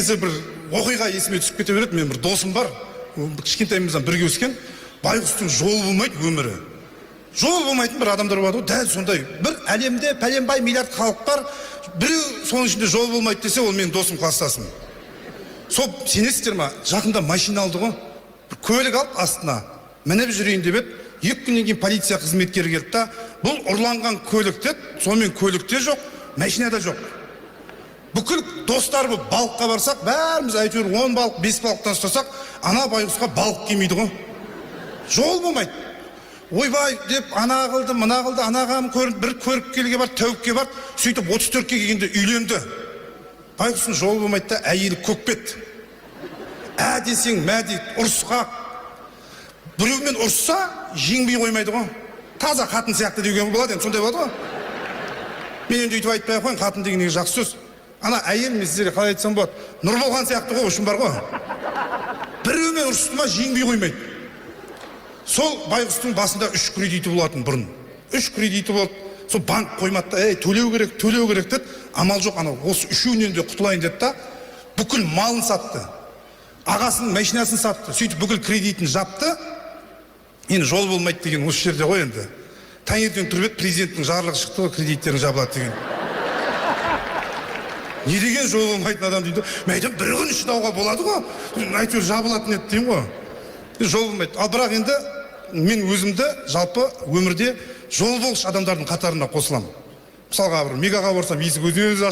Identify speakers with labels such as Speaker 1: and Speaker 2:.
Speaker 1: бір оқиға есіме түсіп кете береді. Мен бір досым бар, кішкентайымыздан бірге өскен. Байғұстың жолы болмайды өмірі. Жол болмайтын бір адамдар бар ғой, дәл сондай. Бір әлемде пәленбай миллиард халық бар, біреу соның ішінде жол болмайды десе, ол менің досым, класстасым. Сол сенесіздер ма? Жақында машина алды ғой. Бір көлік алып астына мініп жүрейін деп еді. 2 күннен кейін полиция қызметкері келді та, бұл ұрланған көлік деді, сонымен көлікте жоқ, машинада жоқ. Бүкіл достар бұл балыққа барсақ, бәріміз әйтеуір 10 балық, 5 балықтан ұстасақ, ана байғұсқа балық келмейді ғой. Жол болмайды. Ойбай деп ана қылды, мына қылды, анағам бір көріпкелге бар, тәуіпке бар, сөйтіп 34-ке келгенде үйленді. Байғұстың жол болмайды да, әйелі көкпет. Ә десең, мә дейді, ұрысқа. Біреумен ұрысса, жеңбей қоймайды ғой. Таза қатын сияқты деуге болады, сондай болады ғой. Мен енді үйтіп айтпай қойын, қатын деген жақсы сөз. Ана әйел мен сіздерге қалай айтсам болады, Нұрболған сияқты ғой, үшін бар ғой. Біреумен ұрысты ма, жеңбей қоймайды. Сол байғұстың басында 3 кредиті болатын бұрын. 3 кредиті болды. Сол банк қоймады да, төлеу керек деді. Амал жоқ, ана осы үшеуінен де құтылайын деді да, бүкіл малын сатты. Ағасының машинасын сатты. Сөйтіп бүкіл кредитін жапты. Енді жол болмайды деген осы жерде ғой енді. Таңертең тұрып еді, президенттің жарлығы шықты ғой, кредиттерің жабылады деген. Не деген жол болмайтын адам дейді. Мен айтам, бір күн шыдауға болады ғой. Әйтеуір жабылатын еді деймін ғой. Жол болмайды. Ал бірақ енді мен өзімді жалпы өмірде жол болғыш адамдардың қатарына қосыламын. Мысалға бір мегаға барсам, есік өзі